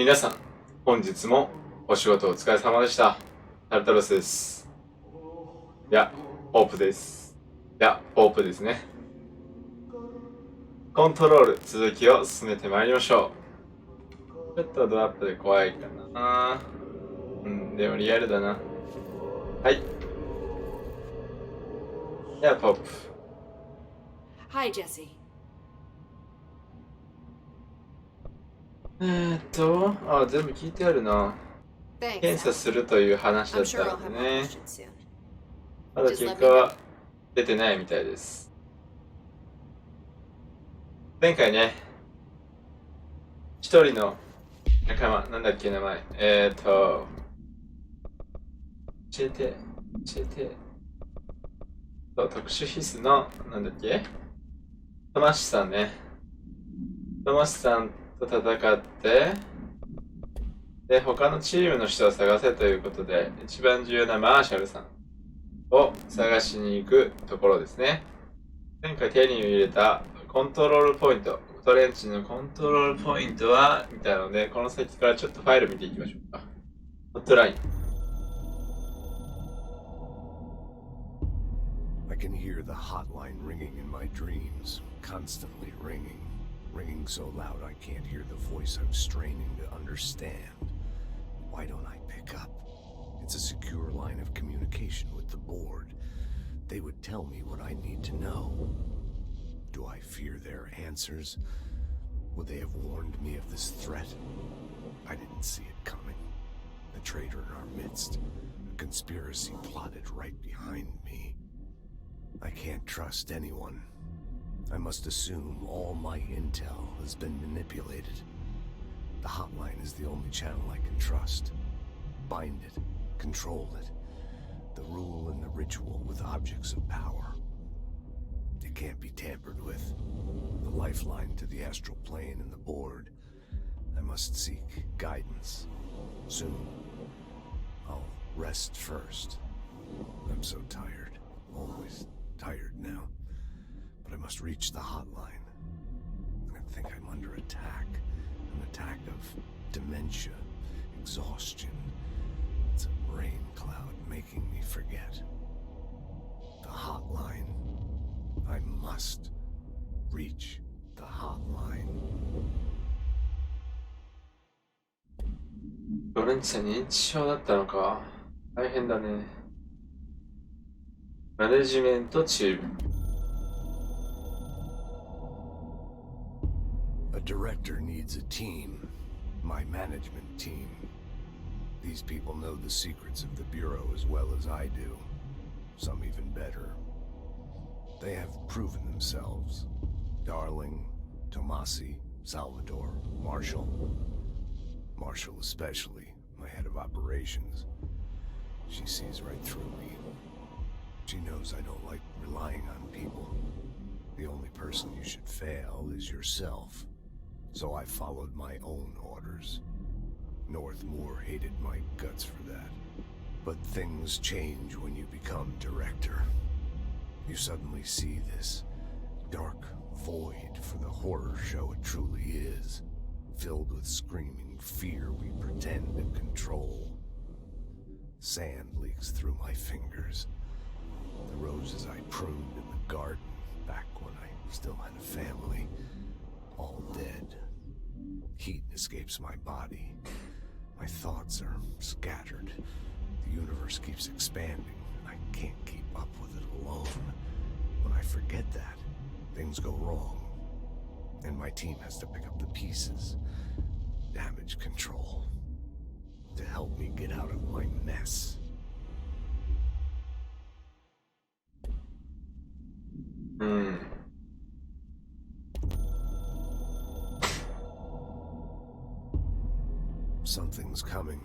皆さん、本日もお仕事お疲れ様でした。タルタロスです。いや、ホープです。いや、ホープですね。コントロール、続きを進めてまいりましょう。ちょっとドアップで怖いかな。でもリアルだな。はい。では、ポップ。Hi, Jesse. 全部聞いてあるな。検査するという話だったのでね。まだ結果は出てないみたいです。前回ね、一人の仲間、なんだっけ名前。教えて。特殊必須の、なんだっけトマシさんね。トマシさんと戦って、で、他のチームの人を探せということで、一番重要なマーシャルさんを探しに行くところですね。前回手に入れたコントロールポイント、トレンチのコントロールポイントは見たので、この先からちょっとファイル見ていきましょうか。ホットライン。I can hear the hotline ringing in my dreams, constantly ringing so loud I can't hear the voice I'm straining to understand. Why don't I pick up? It's a secure line of communication with the board. They would tell me what I need to know. Do I fear their answers? Would they have warned me of this threat? I didn't see it coming. A traitor in our midst, a conspiracy plotted right behind me. I can't trust anyone. I must assume all my intel has been manipulated. The hotline is the only channel I can trust. Bind it, control it. The rule and the ritual with objects of power. It can't be tampered with. The lifeline to the astral plane and the board. I must seek guidance. Soon. I'll rest first. I'm so tired. Always tired now. But I must reach the hotline. I think I'm under attack. An attack of dementia, exhaustion. It's a rain cloud making me forget. The hotline. I must reach the hotline. ロレンツァ認知症だったのか。大変だね。マネジメントチーム。A director needs a team. My management team. These people know the secrets of the Bureau as well as I do. Some even better. They have proven themselves. Darling, Tomasi, Salvador, Marshall. Marshall especially, my head of operations. She sees right through me. She knows I don't like relying on people. The only person you should fail is yourself. So I followed my own orders. Northmoor hated my guts for that. But things change when you become director. You suddenly see this dark void for the horror show it truly is, filled with screaming fear we pretend to control. Sand leaks through my fingers. The roses I pruned in the garden back when I still had a family, all dead. Heat escapes my body. My thoughts are scattered. The universe keeps expanding. I can't keep up with it alone. When I forget that, things go wrong. And my team has to pick up the pieces. Damage control. To help me get out of my mess. Something's coming.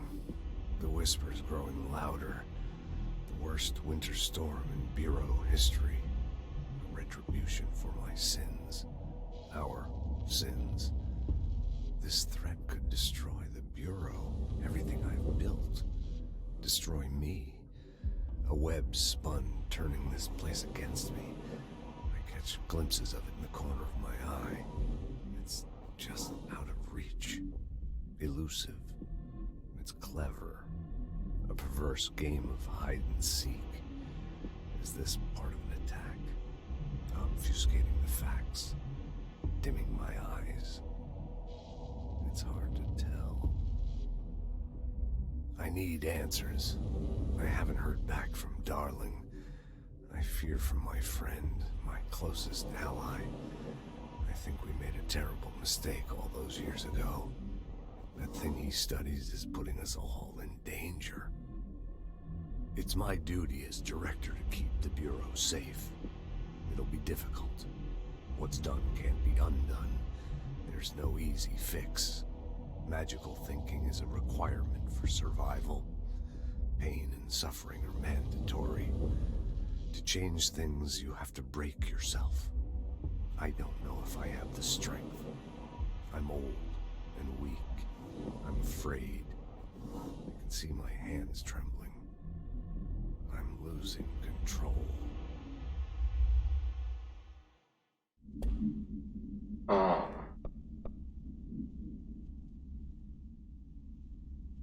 The whispers growing louder. The worst winter storm in Bureau history. A retribution for my sins. Our sins. This threat could destroy the Bureau. Everything I've built. Destroy me. A web spun, turning this place against me. I catch glimpses of it in the corner of my eye. It's just out of reach. elusive. It's clever. A perverse game of hide and seek. Is this part of an attack? Obfuscating the facts, dimming my eyes. It's hard to tell. I need answers. I haven't heard back from Darling. I fear for my friend, my closest ally. I think we made a terrible mistake all those years ago. That thing he studies is putting us all in danger. It's my duty as director to keep the Bureau safe. It'll be difficult. What's done can't be undone. There's no easy fix. Magical thinking is a requirement for survival. Pain and suffering are mandatory. To change things, you have to break yourself. I don't know if I have the strength. I'm old and weak. I'm afraid. I can see my hands trembling. I'm losing control. ああ。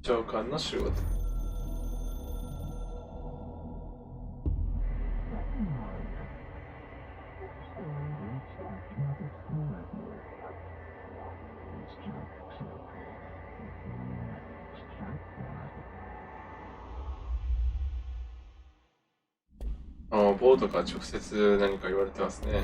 長官の仕事。ああ、ボードから直接何か言われてますね。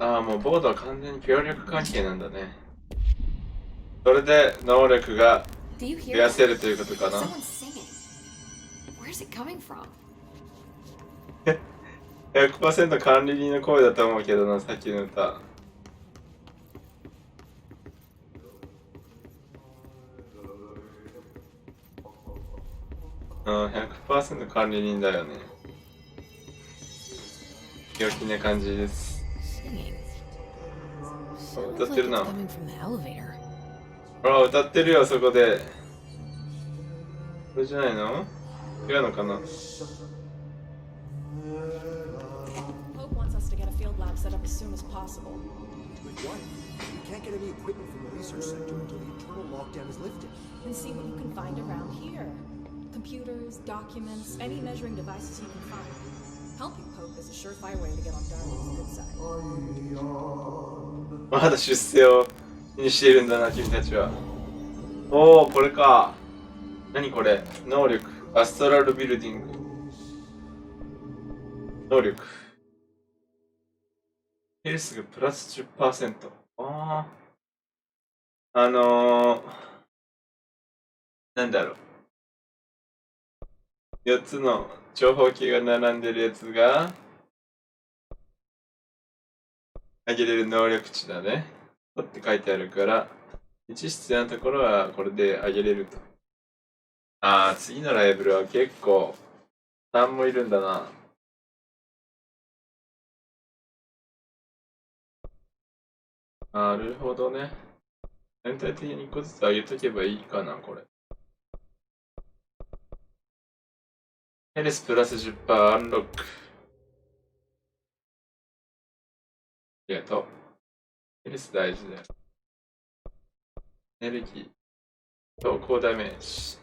ああ、もうボードは完全に協力関係なんだね。それで能力が増やせるということかな。100% 管理人の声だと思うけどな、さっきの歌。100% 管理人だよね。陽気な感じです。歌ってるな。ほら、歌ってるよ、そこで。これじゃないの？違うのかな？Pope wants us to get a field lab set up as soon as possible. But what? We can't get any equipment from the research center until the internal lockdown is lifted. And see what you can find around here. Computers, documents, any measuring devices you can find. Helping Pope is a surefire way to get on Darwin's good side. まだ出世を気にしているんだな、君たちは。おお、これか。何これ？能力。アストラルビルディング。能力。ヘルスがプラス 10%。ああ。なんだろう。4つの長方形が並んでるやつが上げれる能力値だね。って書いてあるから、1必要なところはこれで上げれると。ああ、次のライブルは結構3もいるんだな。なるほどね。全体的に1個ずつ上げとけばいいかな、これ。ヘルスプラス 10% アンロック。ありがとう。ヘルス大事だよ。エネルギー。投稿ダメージ。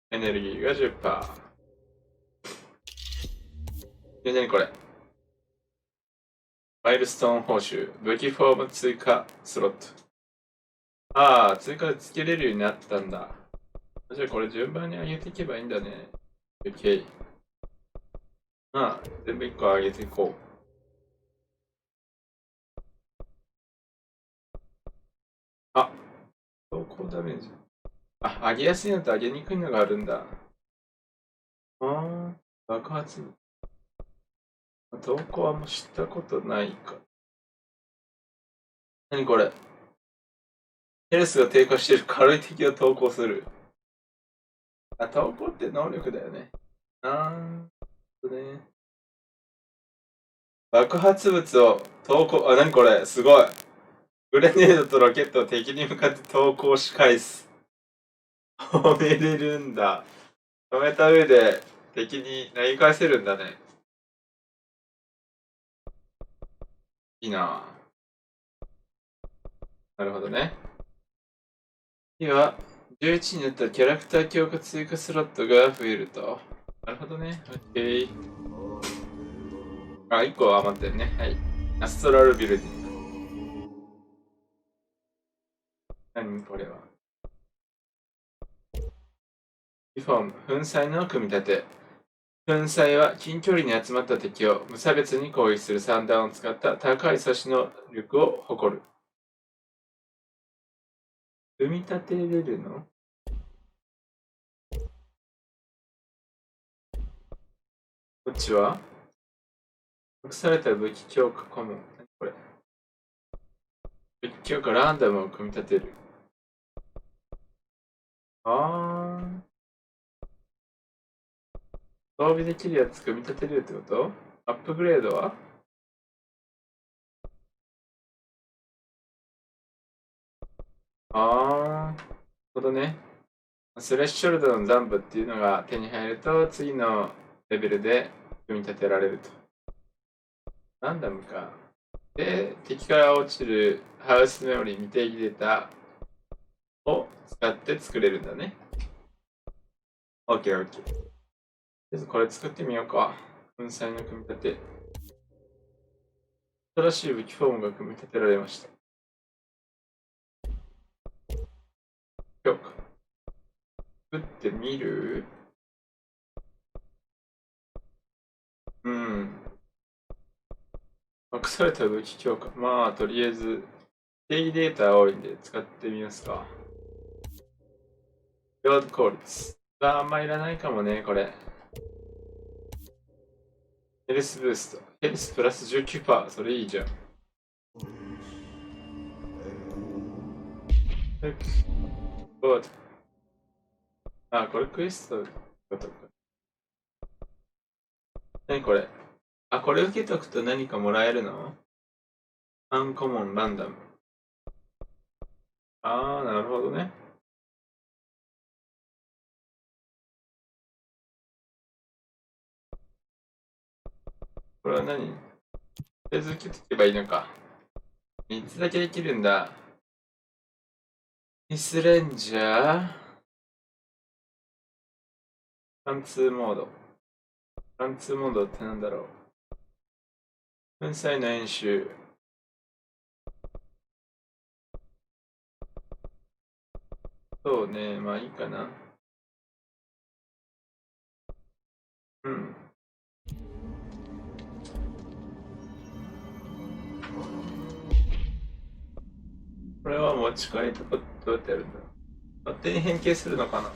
エネルギーが 10%。何これ？マイルストーン報酬。武器フォーム追加スロット。ああ、追加でつけれるようになったんだ。じゃあこれ順番に上げていけばいいんだね。OK。全部1個上げていこう。あ、投稿ダメージ。上げやすいのと上げにくいのがあるんだ。爆発。投稿はもう知ったことないか。何これ。ヘルスが低下している軽い敵を投降する。あ、投降って能力だよね。ね。爆発物を投降、何これ、すごい。グレネードとロケットを敵に向かって投降し返す。止めれるんだ。止めた上で敵に投げ返せるんだね。いいなぁ。なるほどね。次は、11になったらキャラクター強化追加スロットが増えると。なるほどね。OK。1個余ってるね。はい。アストラルビルディング。何これは。リフォーム、粉砕の組み立て。粉砕は近距離に集まった敵を無差別に攻撃する散弾を使った高い阻止能力を誇る。組み立てれるの？こっちは隠された武器強化コモン。何これ？武器強化ランダムを組み立てる。装備できるやつ組み立てるってこと？アップグレードは？なるほどね。スレッショルドの残部っていうのが手に入ると次のレベルで組み立てられると。ランダムか。で、敵から落ちるハウスメモリー未定義データを使って作れるんだね。OK。まずこれ作ってみようか。粉砕の組み立て。新しい武器フォームが組み立てられました。強化。作ってみる？隠された武器強化。まあ、とりあえず、定義データ多いんで使ってみますか。ロード効率。あんまいらないかもね、これ。ヘルスブースト。ヘルスプラス 19%。それいいじゃん。あ、これクエストとか。何これ？あ、これ受けとくと何かもらえるの？アンコモンランダム。なるほどね。これは何？とりあえず受けとけばいいのか。3つだけできるんだ。ミスレンジャー。貫通モード。貫通モードってなんだろう。粉砕の演習。そうね、まあいいかな。これは持ち帰りとかどうやってやるんだろう。勝手に変形するのかな。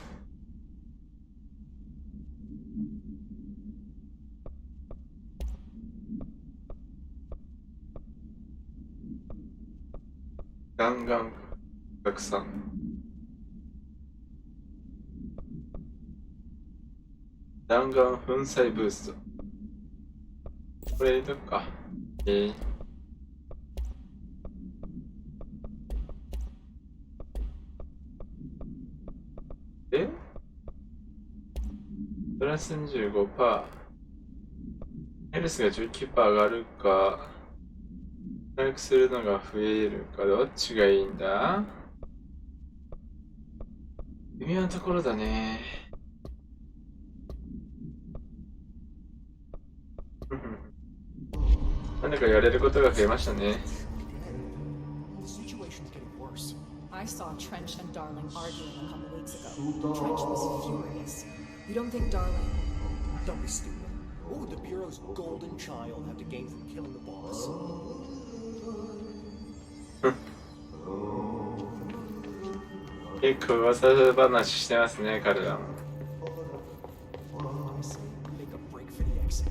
弾丸拡散。弾丸粉砕ブースト。これ入れとくか。プラス 25%。ヘルスが 19% 上がるか。回復するのが増えるか、どっちがいいんだ？微妙なところだね。なんだかやれることが増えましたね。I saw Trench and Darling arguing a couple weeks ago. Trench was furious. You don't think Darling... Don't be stupid. What would the Bureau's golden child have to gain from killing the boss? 結構噂話してますね、彼らも。Make a break for the exit.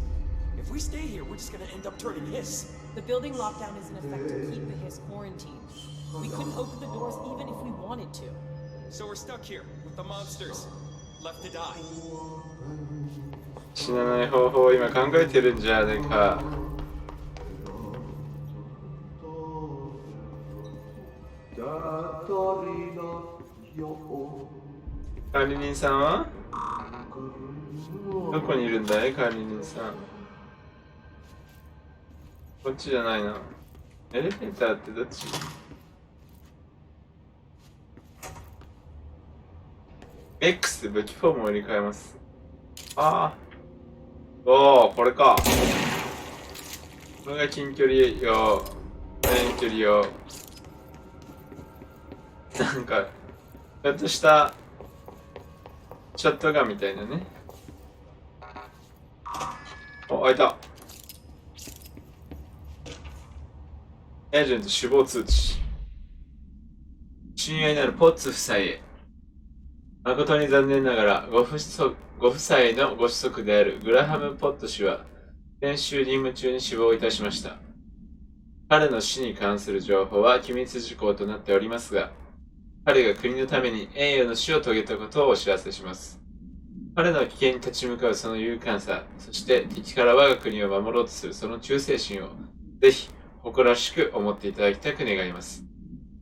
If we stay here, we're just gonna end up turning his. The building lockdown is in effect to keep the Hiss quarantined. We couldn't open the doors even if we wanted to. So we're stuck here with the monsters, left to die. 死なない方法を今考えてるんじゃねえか。管理人さんはどこにいるんだい？管理人さん。こっちじゃないな。エレベーターってどっち？X で武器フォームを入れ替えます。ああ。おお、これか。これが近距離用、遠距離用。なんか、ちょっとしたショットガンみたいなね。お、開いた。エージェント死亡通知。親愛なるポッツ夫妻へ。誠に残念ながらご夫妻のご子息であるグラハム・ポット氏は先週任務中に死亡いたしました。彼の死に関する情報は機密事項となっておりますが、彼が国のために栄誉の死を遂げたことをお知らせします。彼の危険に立ち向かうその勇敢さ、そして敵から我が国を守ろうとするその忠誠心をぜひ誇らしく思っていただきたく願います。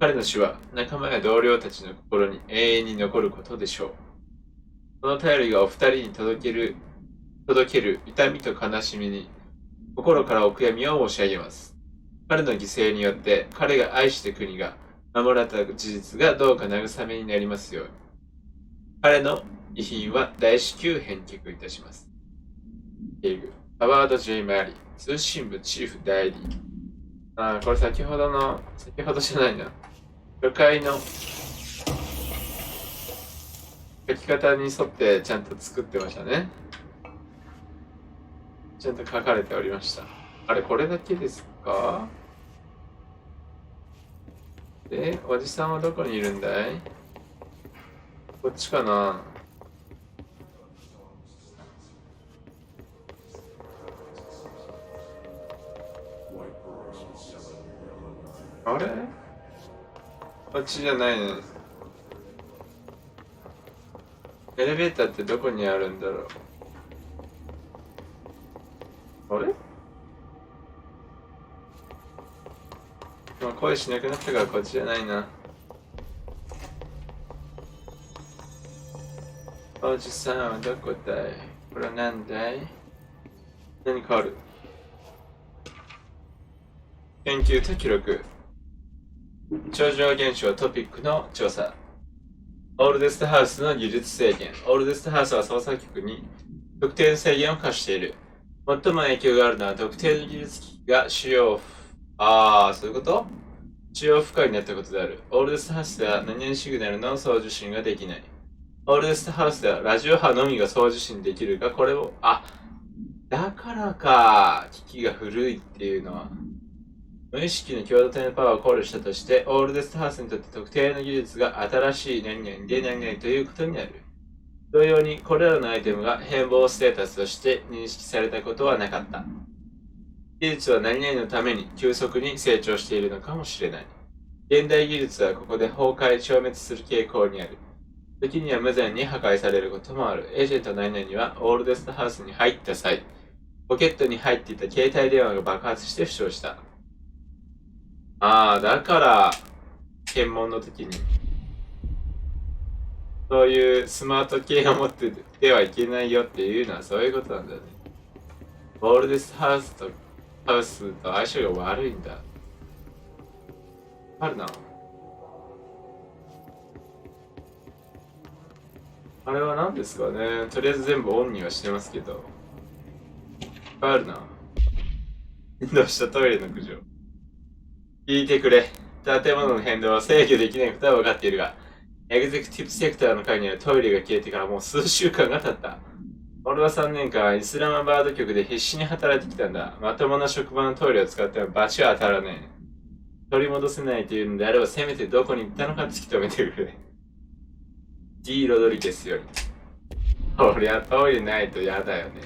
彼の死は仲間や同僚たちの心に永遠に残ることでしょう。この便りがお二人に届ける痛みと悲しみに心からお悔やみを申し上げます。彼の犠牲によって彼が愛した国が守られた事実がどうか慰めになりますように。彼の遺品は大至急返却いたします。ケイグ、ハワード・J・マリー、通信部チーフ代理。ああ、これ先ほどじゃないな。初回の書き方に沿ってちゃんと作ってましたね。ちゃんと書かれておりました。あれ、これだけですか？で、おじさんはどこにいるんだい？こっちかな？あれ？こっちじゃないね。エレベーターってどこにあるんだろう。あれ？声しなくなったからこっちじゃないな。おじさんはどこだい？これは何だい？何かある？研究と記録。超常現象トピックの調査。オールデストハウスの技術制限。オールデストハウスは捜査局に特定の制限を課している。最も影響があるのは特定の技術機器がそういうこと使用不可になったことである。オールデストハウスでは何々シグナルの送受信ができない。オールデストハウスではラジオ波のみが送受信できるが、これを、だからか、機器が古いっていうのは。無意識の共同体のパワーを考慮したとして、オールデストハウスにとって特定の技術が新しい何々で何々ということになる。同様に、これらのアイテムが変貌ステータスとして認識されたことはなかった。技術は何々のために急速に成長しているのかもしれない。現代技術はここで崩壊、消滅する傾向にある。時には無残に破壊されることもある。エージェント何々にはオールデストハウスに入った際、ポケットに入っていた携帯電話が爆発して負傷した。だから、検問の時に、そういうスマート系を持っててはいけないよっていうのはそういうことなんだね。オールデストハウスと相性が悪いんだ。あるな。あれは何ですかね。とりあえず全部オンにはしてますけど。あるな。どうしたトイレの苦情。聞いてくれ。建物の変動は制御できないことは分かっているが、エグゼクティブセクターの階にはトイレが消えてからもう数週間が経った。俺は3年間イスラマバード局で必死に働いてきたんだ。まともな職場のトイレを使ってもバチは当たらねえ。取り戻せないというのであればせめてどこに行ったのか突き止めてくれ。D ロドリゲスより。こりゃトイレないと嫌だよね。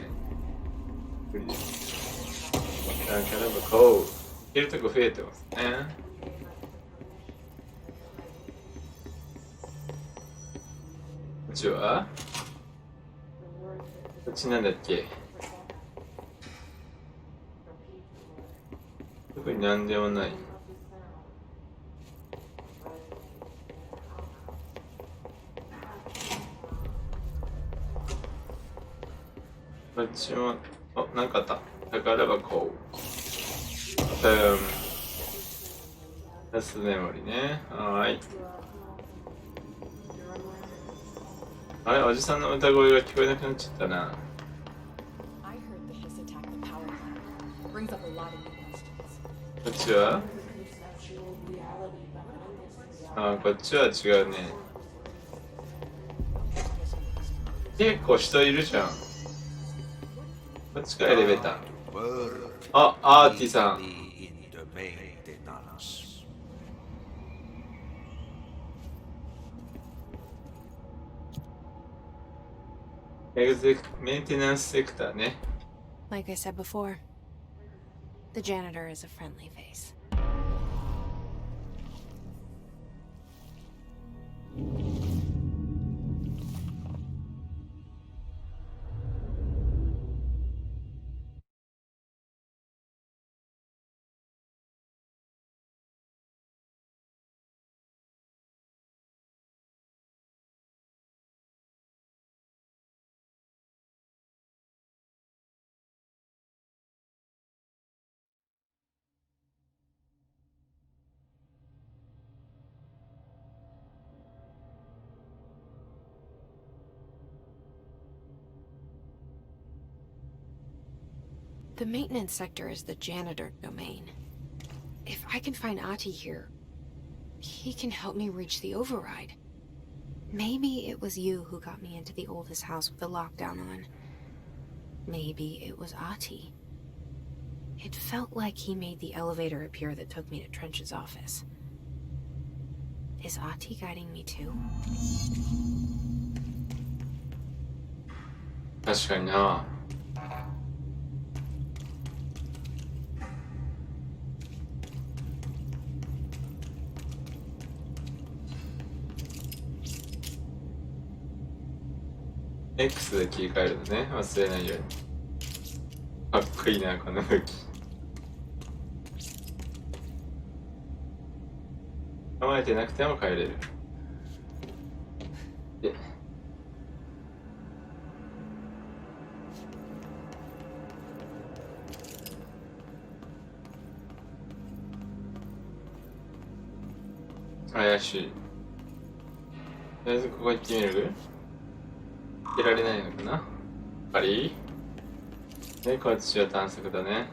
なんかでもこう。けるとこ増えてますね。こっちはこっちなんだっけ。特になんでもない。こっちも、あ、なんかあった。宝箱。ラスメモリね。はーい。あれ、おじさんの歌声が聞こえなくなっちゃったな。I heard the hiss attack the power plant. Brings up a lot of new questions. こっちはあ、こっちは違うね。結構人いるじゃん。こっちかエレベーター。あ、アーティさん。メンテナンスセクターね。Like I said before, the janitor is a friendly face. The maintenance sector is the janitor domain. If I can find Ati here, he can help me reach the override. Maybe it was you who got me into the oldest house with the lockdown on. Maybe it was Ati. It felt like he made the elevator appear that took me to Trench's office. Is Ati guiding me too? 確かにな。X で切り替えるのね。忘れないように。かっこいいな、この武器。構えてなくても変えれる。で、怪しい。とりあえずここ行ってみる？出られないのかな？やっぱり？で、こっちは探索だね。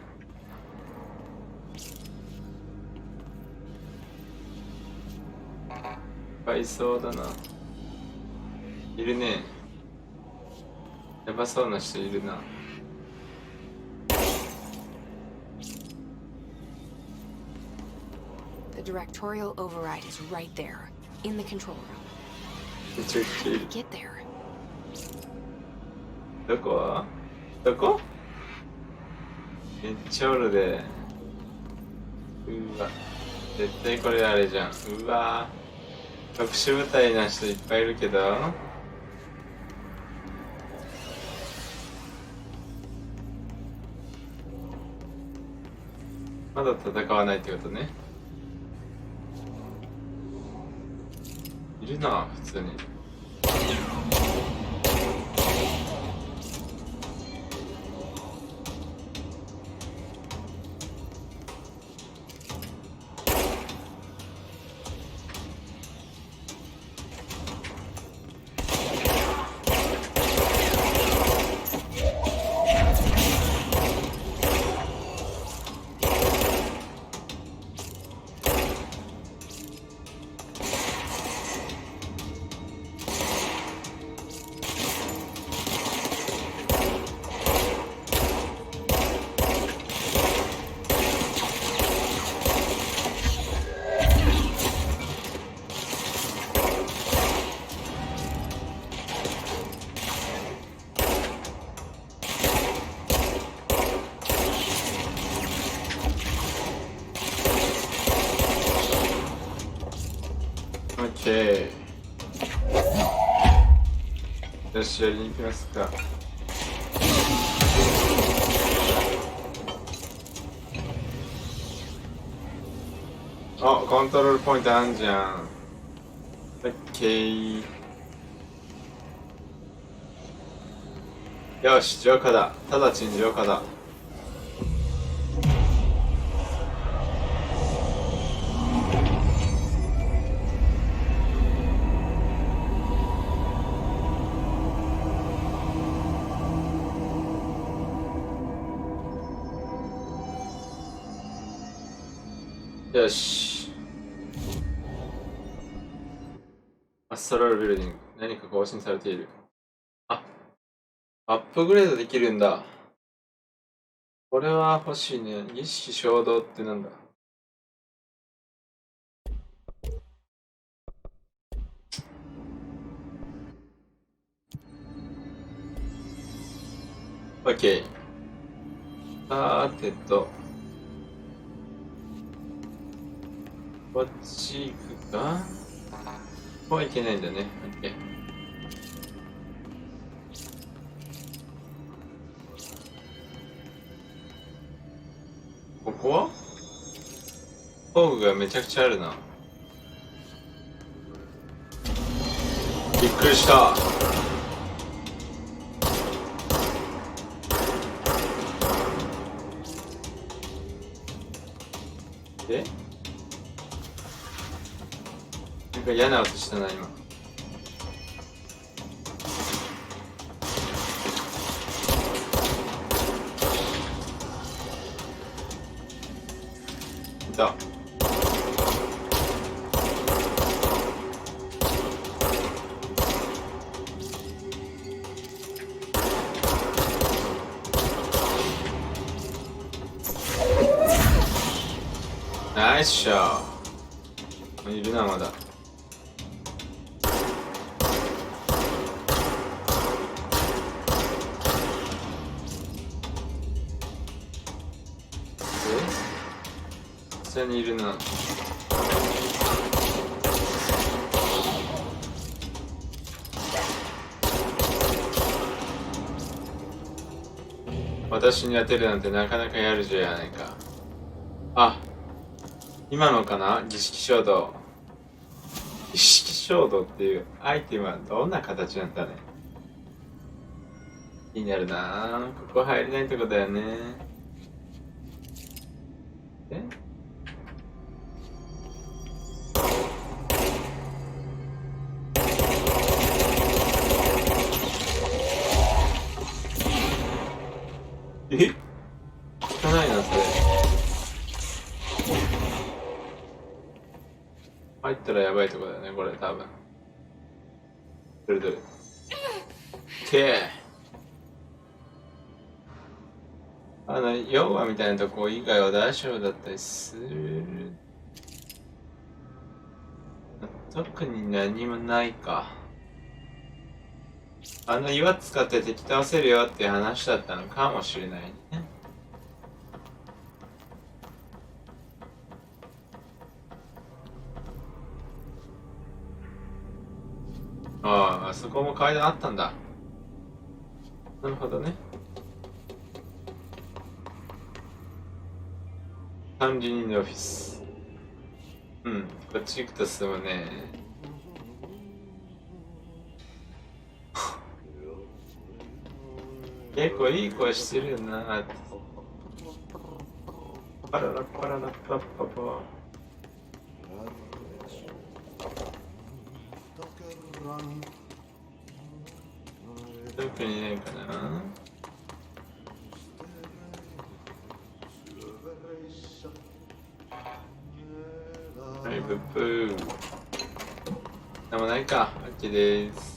いっぱいいそうだな。いるね。やばそうな人いるな。The directorial override is right there, in the control room. めちゃくちゃいる。 Get there. どこ？どこ？めっちゃおるで。うわ。絶対これあれじゃん。うわ。特殊部隊な人いっぱいいるけど。まだ戦わないってことね。いるな、普通に。よし、やりに行きますか。あ、コントロールポイントあんじゃん。オッケー。よし、浄化だ。直ちに浄化だ。よし。アストラルビルディング。何か更新されている。あ、アップグレードできるんだ。これは欲しいね。儀式衝動ってなんだ。OK。さてと。こっち行くか。ここはいけないんだね。OK。ここは工具がめちゃくちゃあるな。びっくりした。でなんか嫌な音したな、今。いた。ナイスショー。いるな、まだ。下にいるな。私に当てるなんてなかなかやるじゃないか。あ、今のかな、儀式衝動。儀式衝動っていうアイテムはどんな形なんだね。気になるな。ここ入れないとこだよね。え？汚いな、それ。入ったらやばいとこだよね、これ、多分。どれどれ。ヨガみたいなとこ以外は大丈夫だったりする。特に何もないか。岩使って敵倒せるよっていう話だったのかもしれないね。ああ、あそこも階段あったんだ。なるほどね。管理人のオフィス。うん、こっち行くと進むね。結構いい声してるよな。パララパララパッパパ。特にないかな。はい、ブッブー。なんもないか。OK です。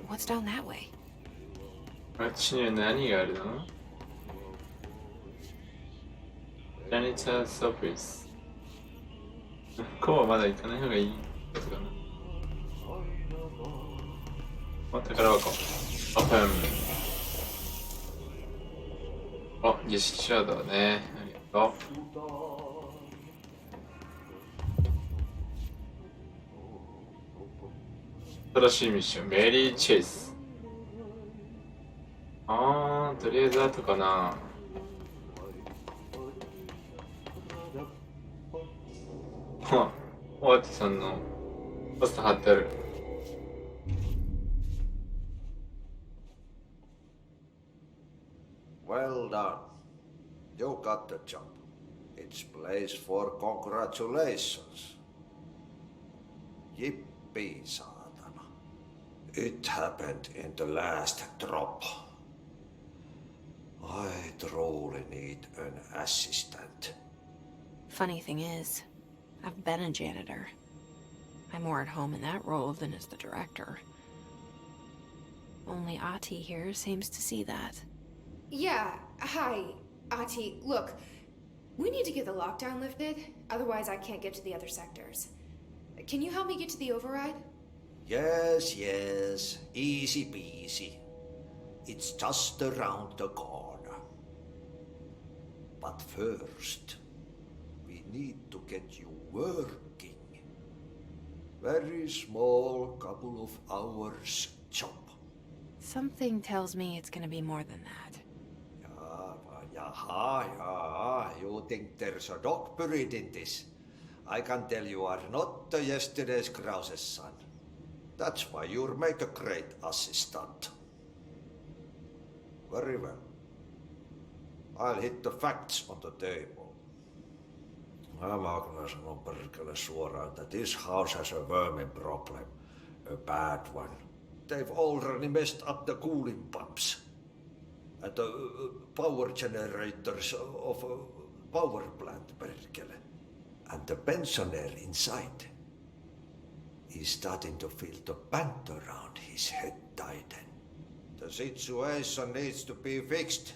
What's down that way? あっちには何があるの？ジャニターズオフィス。こうはまだ行かない方がいいことかな。宝箱。オープン。あ、儀式シャドウね。ありがとう。新しいミッション、メリー・チェイス。とりあえず後かな。おわてさんのポスター貼ってある。Well done. You got the job. It's place for congratulations. Yippee, saatana. It happened in the last drop. I truly need an assistant. Funny thing is, I've been a janitor. I'm more at home in that role than as the director. Only Ati here seems to see that. Yeah, hi, Ati. Look, we need to get the lockdown lifted, otherwise I can't get to the other sectors. Can you help me get to the override? Yes, yes. Easy peasy. It's just around the corner. But first, we need to get you working. Very small, couple of hours job. Something tells me it's gonna be more than that. Yeah. You think there's a dog buried in this? I can tell you are not yesterday's Krause's son. That's why you'll make a great assistant. Very well. I'll hit the facts on the table. Mä kyllä sanon perkele suoraan, that this house has a vermin problem. A bad one. They've already messed up the cooling pumps. And the power generators of a power plant, perkele. And the pensioner inside is starting to feel the pant around his head tighten. The situation needs to be fixed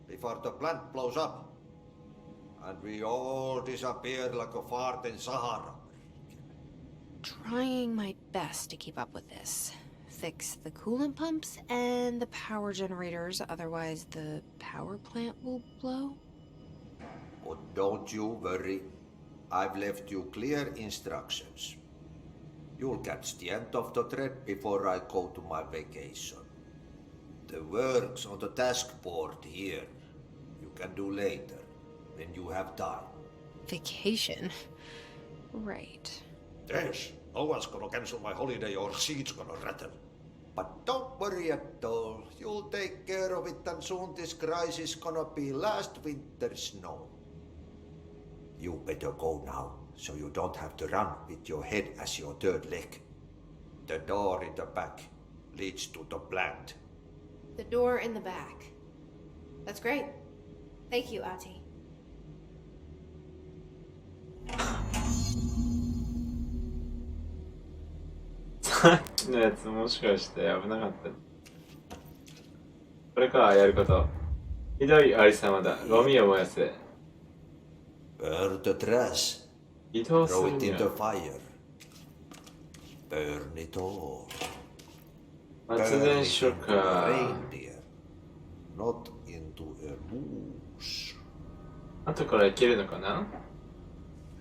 before the plant blows up. And we all disappear like a fart in Sahara. Trying my best to keep up with this. Fix the coolant pumps and the power generators, otherwise the power plant will blow. But don't you worry. I've left you clear instructions. You'll catch the end of the thread before I go to my vacation. The work's on the task board here. You can do later, when you have time. Vacation? Right. Yes, no one's gonna cancel my holiday or seat's gonna rattle. But don't worry at all. You'll take care of it and soon this crisis gonna be last winter's snow. You better go now, so you don't have to run with your head as your third leg. The door in the back leads to the plant. The door in the back. That's great. Thank you, Ati. さっきのやつもしかして危なかった。これか、やること。ひどいありさまだ。ゴミを燃やせ。Burn the trash. 移動す Throw る it に in the は fire. Burn it all. 発電所 Burn it into か。 a reindeer, not into a moose. 後から行けるのかな。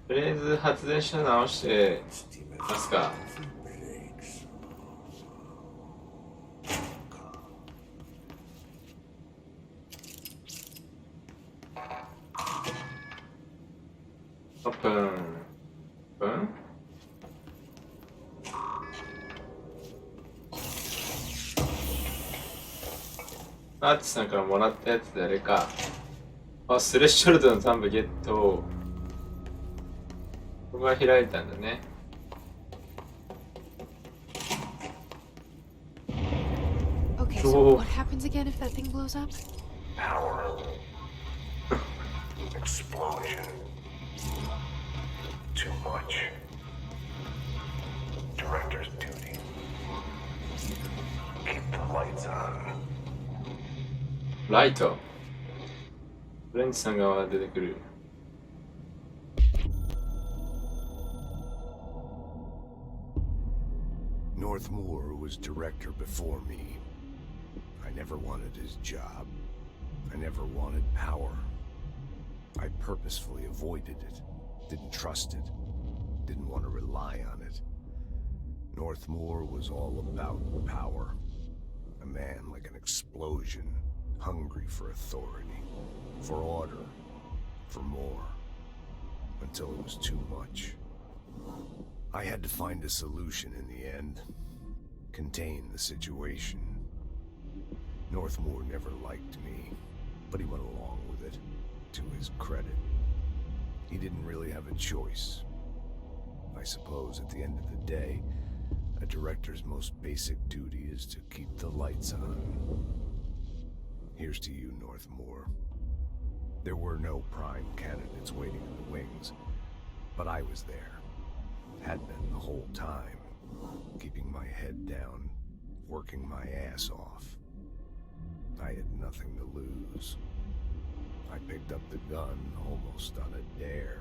とりあえず発電所直してますか。オープン。アーティさんからもらったやつであれか。あ、スレッショルドの短部ゲット。ここが開いたんだね。Okay, so what happens again if that thing blows up? Power. Explosion. Too much. Director's duty. Keep the lights on. ライト。フレンチさん側が出てくる。Northmoor was director before me. I never wanted his job. I never wanted power. I purposefully avoided it, didn't trust it, didn't want to rely on it. Northmoor was all about power. A man like an explosion, hungry for authority, for order, for more, until it was too much. I had to find a solution in the end, contain the situation. Northmoor never liked me, but he went along with it, to his credit. He didn't really have a choice. I suppose at the end of the day, a director's most basic duty is to keep the lights on. Here's to you, Northmoor. There were no prime candidates waiting in the wings, but I was there. Had been the whole time, keeping my head down, working my ass off. I had nothing to lose. I picked up the gun almost on a dare.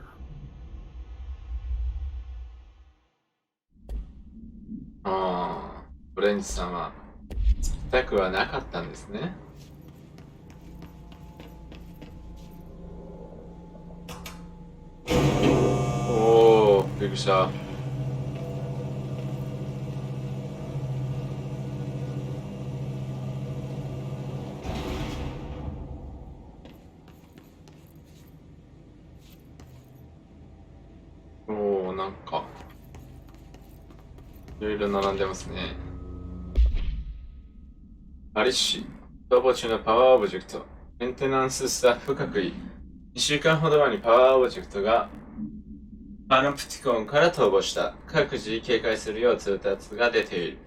ああ、オレンジさんはつきたくはなかったんですね。おお、びっくりした。おお、なんかいろいろ並んでますね。アリッシュ、逃亡中のパワーオブジェクト、メンテナンススタッフ各位。2週間ほど前にパワーオブジェクトがパノプティコンから逃亡した。各自警戒するよう通達が出ている。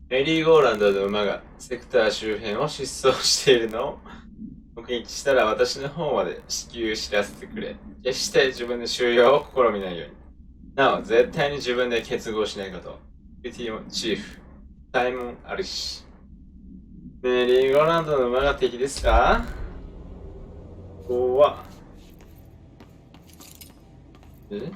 メリーゴーランドの馬がセクター周辺を失踪しているのを目撃したら私の方まで至急知らせてくれ。決して自分で収容を試みないように。なお、絶対に自分で結合しないこと。チーフ、サイモン・アリッシュ。メリーゴーランドの馬が敵ですか？怖っ。え？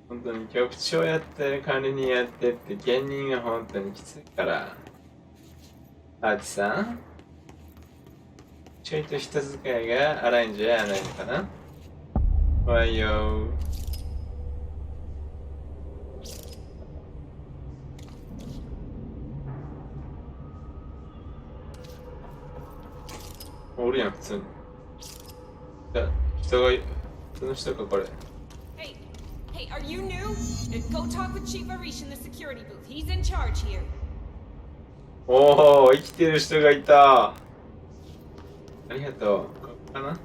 本当に局長やって管理人やってって芸人が本当にきついから。アーティさん、ちょいと人使いが荒いんじゃないのかな？おはよう。おるやん、普通に。人が、その人か、これ。Hey, are you new? Go talk with Chief Arish in the security booth. He's in charge here. おお、生きてる人がいた。ありがとう。ここかな？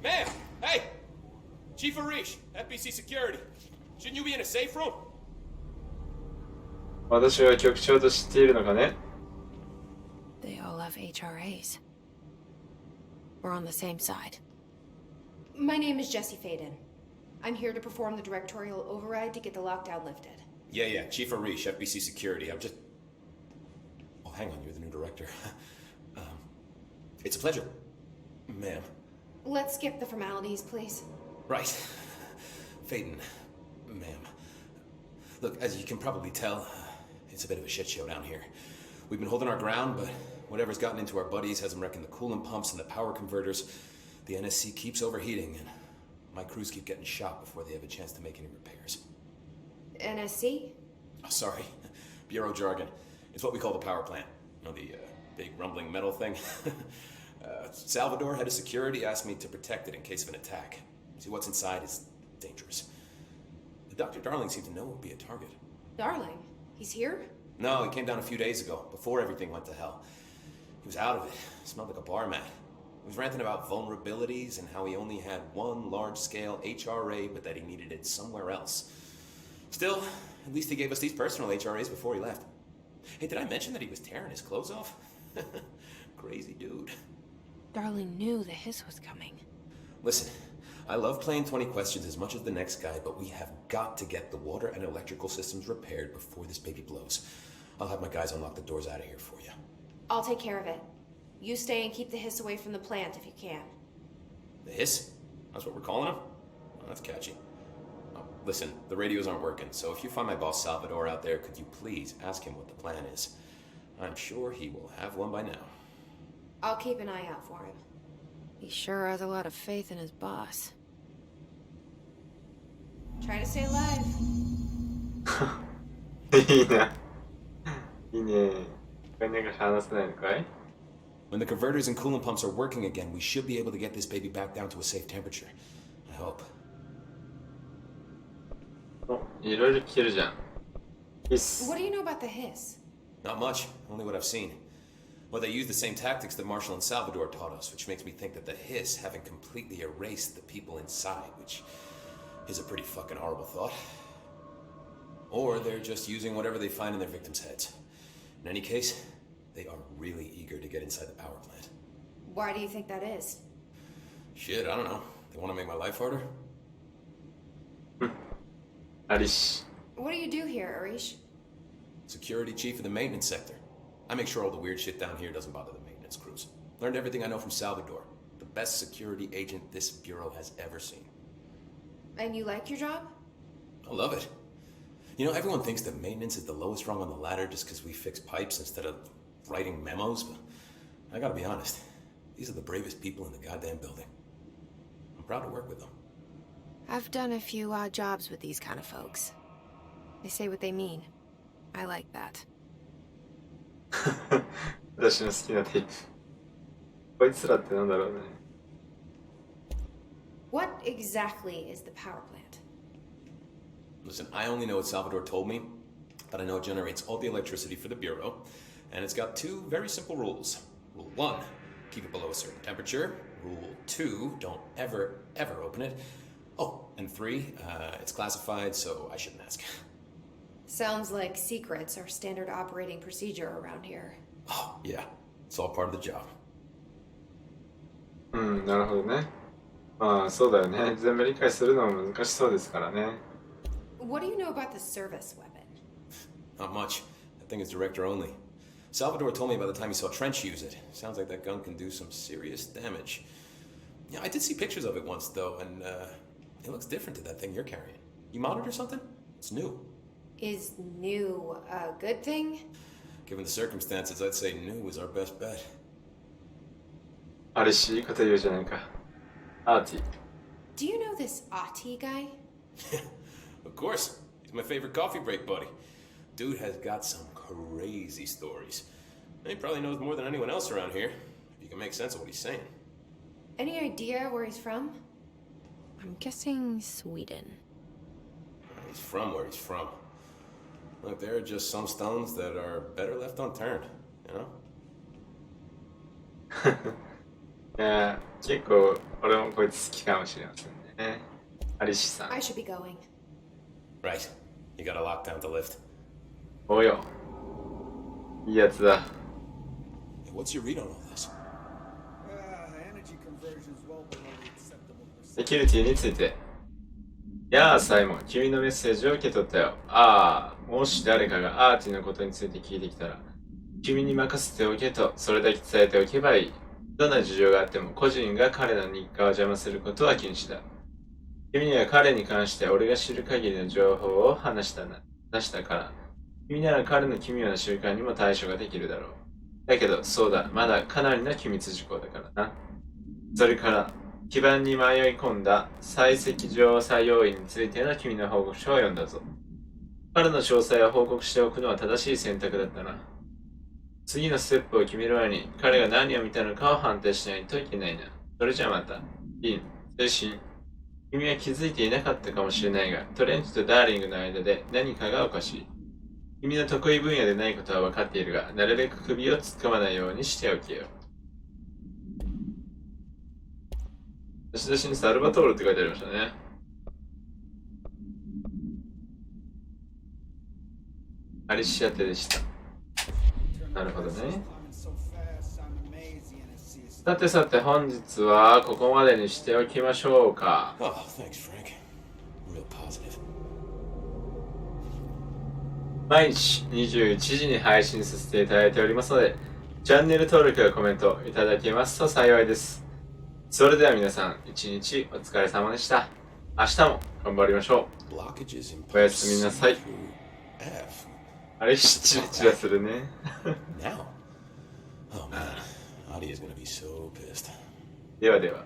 Man! Hey! Chief Arish, FBC Security. Shouldn't you be in a safe room? 私は局長と知っているのかね？ They all have HRAs. We're on the same side. My name is Jessie Fayden. I'm here to perform the directorial override to get the lockdown lifted. Yeah, Chief Arish, FBC Security. I'm just... Oh, hang on, you're the new director. It's a pleasure, ma'am. Let's skip the formalities, please. Right. Fayden, ma'am. Look, as you can probably tell, it's a bit of a shit show down here. We've been holding our ground, but whatever's gotten into our buddies has them wrecking the coolant pumps and the power converters. The NSC keeps overheating, and my crews keep getting shot before they have a chance to make any repairs. NSC? Oh, sorry. Bureau jargon. It's what we call the power plant. You know, the big rumbling metal thing? Salvador, head of security, asked me to protect it in case of an attack. See, what's inside is dangerous. Dr. Darling seemed to know it would be a target. Darling? He's here? No, he came down a few days ago, before everything went to hell. He was out of it. Smelled like a bar mat. He was ranting about vulnerabilities and how he only had one large-scale HRA, but that he needed it somewhere else. Still, at least he gave us these personal HRAs before he left. Hey, did I mention that he was tearing his clothes off? Crazy dude. Darling knew the hiss was coming. Listen, I love playing 20 questions as much as the next guy, but we have got to get the water and electrical systems repaired before this baby blows. I'll have my guys unlock the doors out of here for you. I'll take care of it. You stay and keep the hiss away from the plant if you can. The hiss? That's what we're calling him? Oh, that's catchy. Oh, listen, the radios aren't working, so if you find my boss Salvador out there, could you please ask him what the plan is? I'm sure he will have one by now. I'll keep an eye out for him. He sure has a lot of faith in his boss. Try to stay alive. いいな。いいね。これなんか話せないのかい？ When the converters and coolant pumps are working again, we should be able to get this baby back down to a safe temperature. I hope. お、いろいろ聞けるじゃん。What do you know about the hiss? Not much, only what I've seen. Well, they use the same tactics that Marshall and Salvador taught us, which makes me think that the hiss haven't completely erased the people inside, which is a pretty fucking horrible thought. Or they're just using whatever they find in their victims' heads. In any case, they are really eager to get inside the power plant. Why do you think that is? Shit, I don't know. They want to make my life harder? アリシ。 What do you do here, Arish? Security chief of the maintenance sector. I make sure all the weird shit down here doesn't bother the maintenance crews. Learned everything I know from Salvador. The best security agent this bureau has ever seen. And you like your job? I love it. You know, everyone thinks that maintenance is the lowest rung on the ladder just because we fix pipes instead of writing memos, but I gotta be honest. These are the bravest people in the goddamn building. I'm proud to work with them. I've done a few odd jobs with these kind of folks. They say what they mean. I like that. 私の好きなテイプ。こいつらってなんだろうね。What exactly is the power plant? Listen, I only know what Salvador told me, but I know it generates all the electricity for the Bureau, and it's got two very simple rules. Rule 1, keep it below a certain temperature. Rule 2, don't ever open it. Oh, and 3, it's classified, so I shouldn't ask. Sounds like secrets are standard operating procedure around here. Oh, yeah. It's all part of the job. うん、なるほどね。まあ、そうだよね。全部理解するのは難しそうですからね。What do you know about the service weapon? Not much. That thing is director only. Salvador told me by the time he saw Trench use it. Sounds like that gun can do some serious damage. Yeah, I did see pictures of it once, though, and it looks different to that thing you're carrying. You modded or something? It's new. Is new a good thing? Given the circumstances, I'd say new is our best bet. あれしいいこと言うじゃないか。アーティ。Do you know this Ati guy? Of course. He's my favorite coffee break buddy. Dude has got some crazy stories. He probably knows more than anyone else around here, if you can make sense of what he's saying. Any idea where he's from? I'm guessing Sweden. He's from where he's from. Look, there are just some stones that are better left unturned, you know? いや、結構俺もこいつ好きかもしれませんね。アリシさん。 I should be going. Right. You gotta lock down the lift. およ。いいやつだ。 Hey, what's your read on all this? Energy conversion's well below the acceptable セキュリティについて。やあ、サイモン、君のメッセージを受け取ったよ。ああ、もし誰かがアーティのことについて聞いてきたら、君に任せておけと、それだけ伝えておけばいい。どんな事情があっても、個人が彼の日課を邪魔することは禁止だ。君には彼に関して俺が知る限りの情報を話したから、君なら彼の奇妙な習慣にも対処ができるだろう。だけど、そうだ、まだかなりの機密事項だからな。それから、基盤に迷い込んだ採石場作業員についての君の報告書を読んだぞ。彼の詳細を報告しておくのは正しい選択だったな。次のステップを決める前に彼が何を見たのかを判定しないといけないな。それじゃあまた。リン、推進。君は気づいていなかったかもしれないが、トレンチとダーリングの間で何かがおかしい。君の得意分野でないことは分かっているが、なるべく首を突っ込まないようにしておけよ。差出しにサルバトールって書いてありましたね。アリシアテでした。なるほどね。さてさて本日はここまでにしておきましょうか。Oh, thanks, Frank. Real positive. 毎日21時に配信させていただいておりますので、チャンネル登録やコメントいただけますと幸いです。それでは皆さん、一日お疲れ様でした。明日も頑張りましょう。おやすみなさい。あれ、チラチラするね。Now? Oh man, Adi is gonna be so pissed. ではでは。